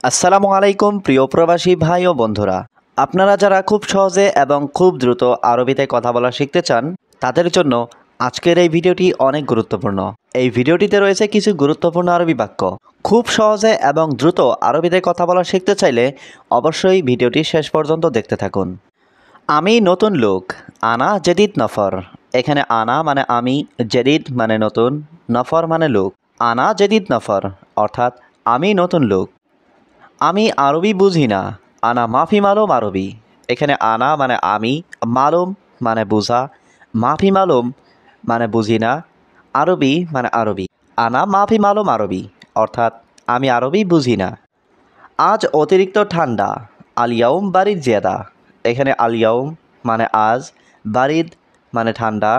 আসসালামু আলাইকুম প্রিয় প্রবাসী ভাই ও বন্ধুরা, আপনারা যারা খুব সহজে এবং খুব দ্রুত আরবিতে কথা বলা শিখতে চান তাদের জন্য আজকের এই ভিডিওটি অনেক গুরুত্বপূর্ণ। এই ভিডিওটিতে রয়েছে কিছু গুরুত্বপূর্ণ আরবি বাক্য। খুব সহজে এবং দ্রুত আরবিতে কথা বলা শিখতে চাইলে অবশ্যই ভিডিওটি শেষ পর্যন্ত দেখতে থাকুন। আমি নতুন লোক, আনা জেদিদ নফর। এখানে আনা মানে আমি, জেদিদ মানে নতুন, নফর মানে লোক। আনা জেদিদ নফর অর্থাৎ আমি নতুন লোক। আমি আরবি বুঝি না, আনা মাফি মালুম আরবি। এখানে আনা মানে আমি, মালুম মানে বুঝা, মাফি মালুম মানে বুঝি না, আরবি মানে আরবি। আনা মাফি মালুম আরবি অর্থাৎ আমি আরবি বুঝি না। আজ অতিরিক্ত ঠান্ডা, আলিয়াউম বারিদ জিয়াদা। এখানে আলিয়াউম মানে আজ, বারিদ মানে ঠান্ডা,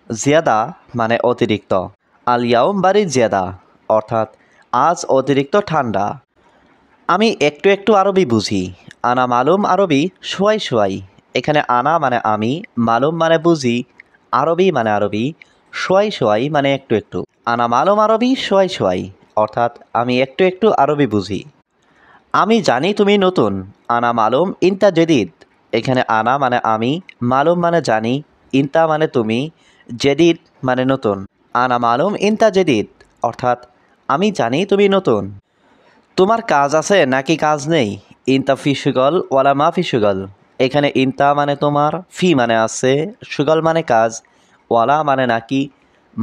জিয়াদা মানে অতিরিক্ত। আলিয়াউম বারিদ জিয়াদা অর্থাৎ আজ অতিরিক্ত ঠান্ডা। আমি একটু একটু আরবি বুঝি, আনা মালুম আরবি শোয়াই শোয়াই। এখানে আনা মানে আমি, মালুম মানে বুঝি, আরবি মানে আরবি, শোয়াই শোয়াই মানে একটু একটু। আনা মালুম আরবি শোয়াই শোয়াই অর্থাৎ আমি একটু একটু আরবি বুঝি। আমি জানি তুমি নতুন, আনা মালুম ইনতা জেদিদ। এখানে আনা মানে আমি, মালুম মানে জানি, ইনতা মানে তুমি, জেদিদ মানে নতুন। আনা মালুম ইনতা জেদিদ অর্থাৎ আমি জানি তুমি নতুন। তোমার কাজ আছে নাকি কাজ নেই, ইনতা ফি সুগল ওয়ালা মা ফি সুগল। এখানে ইনতা মানে তোমার, ফি মানে আছে, সুগল মানে কাজ, ওয়ালা মানে নাকি,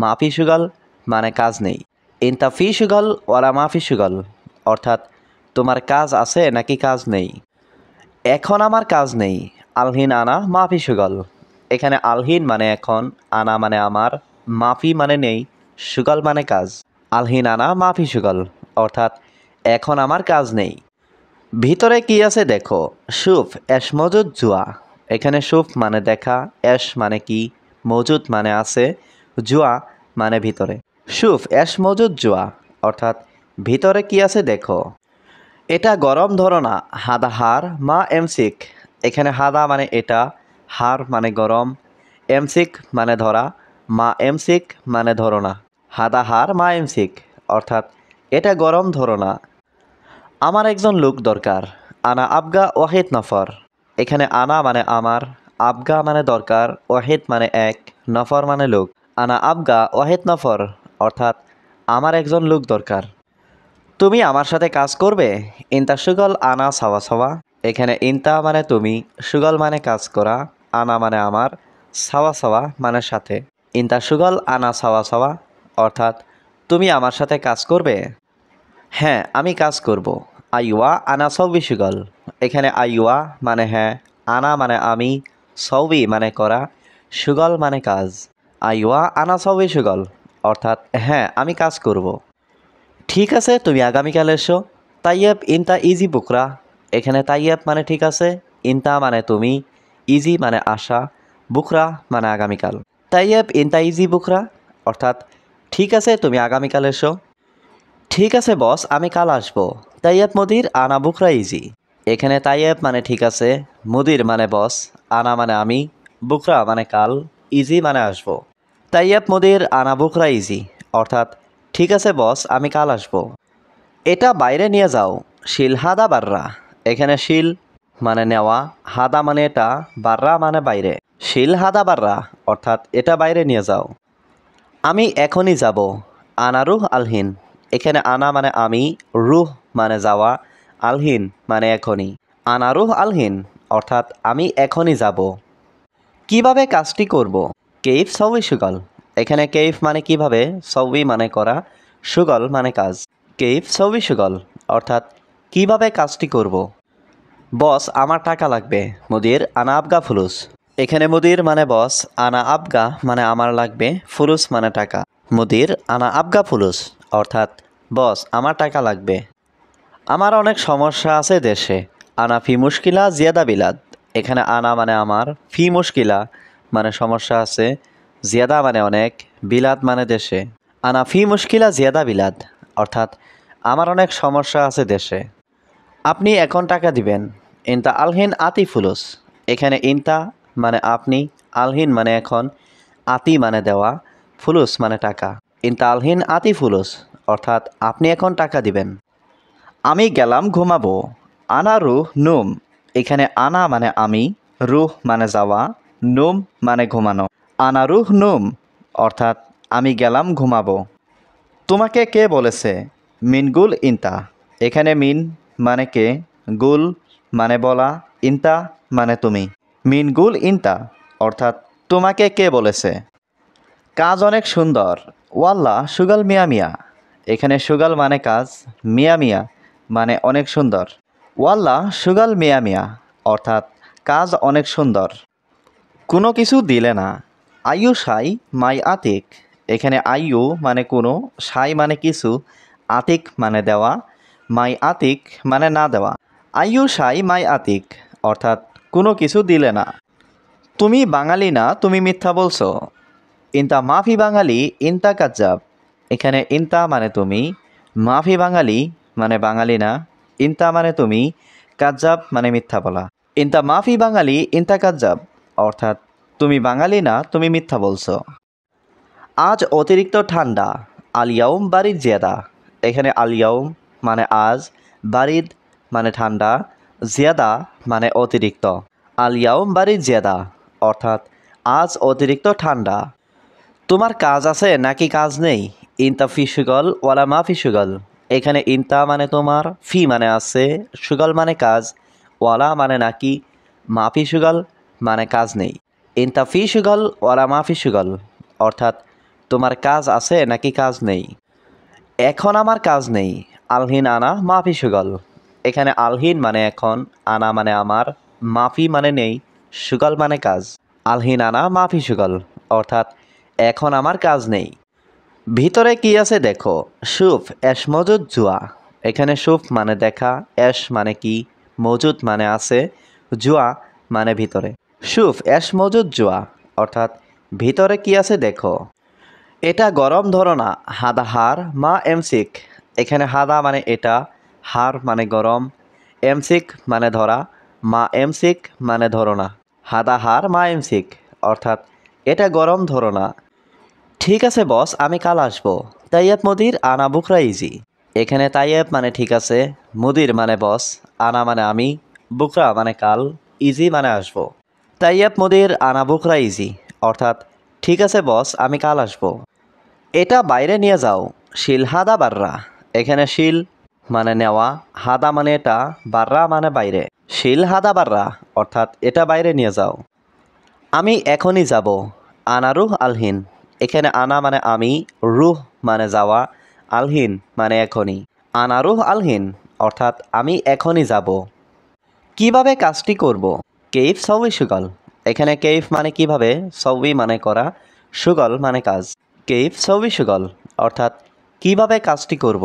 মা ফি সুগল মানে কাজ নেই। ইনতা ফি সুগল ওয়ালা মা ফি সুগল অর্থাৎ তোমার কাজ আছে নাকি কাজ নেই। এখন আমার কাজ নেই, আলহিন আনা মাফি সুগল। এখানে আলহিন মানে এখন, আনা মানে আমার, মাফি মানে নেই, সুগল মানে কাজ। আলহিন আনা মাফি সুগল অর্থাৎ এখন আমার কাজ নেই। ভিতরে কি আছে দেখো, সুফ এস মজুদ জুয়া। এখানে সুফ মানে দেখা, এস মানে কি, মজুদ মানে আছে, জুয়া মানে ভিতরে। সুফ এস মজুদ জুয়া অর্থাৎ ভিতরে কি আছে দেখো। এটা গরম ধরো না, হাদা হার মা এমসিক। এখানে হাদা মানে এটা, হার মানে গরম, এমসিক মানে ধরা, মা এমসিক মানে ধরো না। হাদা হার মা এমসিক অর্থাৎ এটা গরম ধরো না। আমার একজন লোক দরকার, আনা আবগা ওয়াহিদ নফর। এখানে আনা মানে আমার, আবগা মানে দরকার, ওয়াহিদ মানে এক, নফর মানে লোক। আনা আবগা ওয়াহিদ নফর অর্থাৎ আমার একজন লোক দরকার। তুমি আমার সাথে কাজ করবে, ইনতা সুগল আনা সাওয়া সাওয়া। এখানে ইনতা মানে তুমি, সুগল মানে কাজ করা, আনা মানে আমার, সাওয়া সাওয়া মানে সাথে। ইনতা সুগল আনা সাওয়া সাওয়া অর্থাৎ তুমি আমার সাথে কাজ করবে। হ্যাঁ আমি কাজ করব, আইওয়া আনা সৌবি সুগল। এখানে আইওয়া মানে হ্যাঁ, আনা মানে আমি, সৌবি মানে করা, সুগল মানে কাজ। আইওয়া আনা সৌবি সুগল অর্থাৎ হ্যাঁ আমি কাজ করব। ঠিক আছে তুমি আগামীকাল এসো, তাইয়েব ইনতা ইজি বুকরা। এখানে তাইয়েব মানে ঠিক আছে, ইনতা মানে তুমি, ইজি মানে আশা, বুকরা মানে আগামীকাল। তাইয়েব ইনতা ইজি বুকরা অর্থাৎ ঠিক আছে তুমি আগামীকাল এসো। ঠিক আছে বস আমি কাল আসবো, তাইয়েব মুদির আনা বুকরা ইজি। এখানে তাইয়েব মানে ঠিক আছে, মুদির মানে বস, আনা মানে আমি, বুকরা মানে কাল, ইজি মানে আসবো। তাইয়েব মুদির আনা বুকরা ইজি অর্থাৎ ঠিক আছে বস আমি কাল আসবো। এটা বাইরে নিয়ে যাও, শিল হাদা বাররা। এখানে শিল মানে নেওয়া, হাদা মানে এটা, বাররা মানে বাইরে। শিল হাদা বাররা অর্থাৎ এটা বাইরে নিয়ে যাও। আমি এখনই যাব, আনা রুহ আলহিন। এখানে আনা মানে আমি, রুহ মানে যাওয়া, আলহিন মানে এখনই। আনা রুহ আলহিন অর্থাৎ আমি এখনই যাব। কিভাবে কাজটি করব, কেইফ সউই সুগল। এখানে কেইফ মানে কিভাবে, সউই মানে করা, সুগল মানে কাজ। কেইফ সউই সুগল অর্থাৎ কিভাবে কাজটি করব। বস আমার টাকা লাগবে, মুদির আনা আবগা ফুলুস। এখানে মুদির মানে বস, আনা আবগা মানে আমার লাগবে, ফুলুস মানে টাকা। মুদির আনা আবগা ফুলুস অর্থাৎ বস আমার টাকা লাগবে। আমার অনেক সমস্যা আছে দেশে, আনা ফি মুশকিলা জিয়াদা বিলাদ। এখানে আনা মানে আমার, ফি মুশকিলা মানে সমস্যা আছে, জিয়াদা মানে অনেক, বিলাদ মানে দেশে। আনা ফি মুশকিলা জিয়াদা বিলাদ অর্থাৎ আমার অনেক সমস্যা আছে দেশে। আপনি এখন টাকা দিবেন, ইনতা আলহিন আতি ফুলুস। এখানে ইনতা মানে আপনি, আলহিন মানে এখন, আতি মানে দেওয়া, ফুলুস মানে টাকা। ইনতা আলহিন আতি ফুলুস অর্থাৎ আপনি এখন টাকা দিবেন। আমি গেলাম ঘুমাবো। আনা রুহ নুম। এখানে আনা মানে আমি, রুহ মানে যাওয়া, নুম মানে ঘুমানো। আনা রুহ নুম অর্থাৎ আমি গেলাম ঘুমাবো। তোমাকে কে বলেছে? মিনগুল ইনতা। এখানে মিন মানে কে, গুল মানে বলা, ইনতা মানে তুমি। মিনগুল ইনতা অর্থাৎ তোমাকে কে বলেছে? কাজ অনেক সুন্দর। ওয়াল্লা সুগাল মিয়া মিয়া। এখানে সুগাল মানে কাজ, মিয়া মিয়া মানে অনেক সুন্দর। ওয়াল্লা সুগাল মিয়া মিয়া অর্থাৎ কাজ অনেক সুন্দর। কোনো কিছু দিলে না। আইয়ু সাই মাই আতিক। এখানে আইয়ু মানে কোনো, সাই মানে কিছু, আতিক মানে দেওয়া, মাই আতিক মানে না দেওয়া। আইয়ু সাই মাই আতিক অর্থাৎ কোনো কিছু দিলে না। তুমি বাঙালি না, তুমি মিথ্যা বলছো। ইনতা মাফি বাঙালি ইনতা কাজ্জাব। এখানে ইনতা মানে তুমি, মাফি বাঙালি মানে বাঙালি না, ইনতা মানে তুমি, কাজ্জাব মানে মিথ্যা বলা। ইনতা মাফি বাঙালি ইনতা কাজ্জাব অর্থাৎ তুমি বাঙালি না, তুমি মিথ্যা বলছো। আজ অতিরিক্ত ঠান্ডা। আলিয়াউম বারিদ জিয়াদা। এখানে আলিয়াউম মানে আজ, বারিদ মানে ঠান্ডা, জিয়াদা মানে অতিরিক্ত। আলিয়াউম বারিদ জিয়াদা অর্থাৎ আজ অতিরিক্ত ঠান্ডা। তোমার কাজ আছে নাকি কাজ নেই? ইনতা ফি সুগল ওয়ালা মা ফি সুগল। এখানে ইনতা মানে তোমার, ফি মানে আছে, সুগল মানে কাজ, ওয়ালা মানে নাকি, মা ফি সুগল মানে কাজ নেই। ইনতা ফি সুগল ওয়ালা মা ফি সুগল অর্থাৎ তোমার কাজ আছে নাকি কাজ নেই। এখন আমার কাজ নেই। আলহিন আনা মাফি সুগল। এখানে আলহিন মানে এখন, আনা মানে আমার, মাফি মানে নেই, সুগল মানে কাজ। আলহিন আনা মাফি সুগল অর্থাৎ এখন আমার কাজ নেই। ভিতরে কি আছে দেখো। সুফ এশ মজুদ জুয়া। এখানে সুফ মানে দেখা, এশ মানে কি, মজুদ মানে আছে, জুয়া মানে ভিতরে। সুফ এশ মজুদ জুয়া অর্থাৎ ভিতরে কি আছে দেখো। এটা গরম ধরো না। হাদা হার মা এমসিক। এখানে হাদা মানে এটা, হার মানে গরম, এমসিক মানে ধরা, মা এমসিক মানে ধরো না। হাদা হার মা এমসিক অর্থাৎ এটা গরম ধরো না। ঠিক আছে বস, আমি কাল আসবো। তাইয়েব মুদির আনা বুকরা ইজি। এখানে তাইয়েব মানে ঠিক আছে, মুদির মানে বস, আনা মানে আমি, বুকরা মানে কাল, ইজি মানে আসবো। তাইয়েব মুদির আনা বুকরা ইজি অর্থাৎ ঠিক আছে বস, আমি কাল আসবো। এটা বাইরে নিয়ে যাও। শিল হাদা বাররা। এখানে শিল মানে নেওয়া, হাদা মানে এটা, বাররা মানে বাইরে। শিল হাদা বাররা অর্থাৎ এটা বাইরে নিয়ে যাও। আমি এখনই যাব। আনা রুহ আলহিন। এখানে আনা মানে আমি, রুহ মানে যাওয়া, আলহিন মানে এখনই। আনা রুহ আলহিন অর্থাৎ আমি এখনই যাব। কিভাবে কাজটি করব? কেইফ সউই সুগল। এখানে কেইফ মানে কিভাবে, সউই মানে করা, সুগল মানে কাজ। কেইফ সউই সুগল অর্থাৎ কিভাবে কাজটি করব।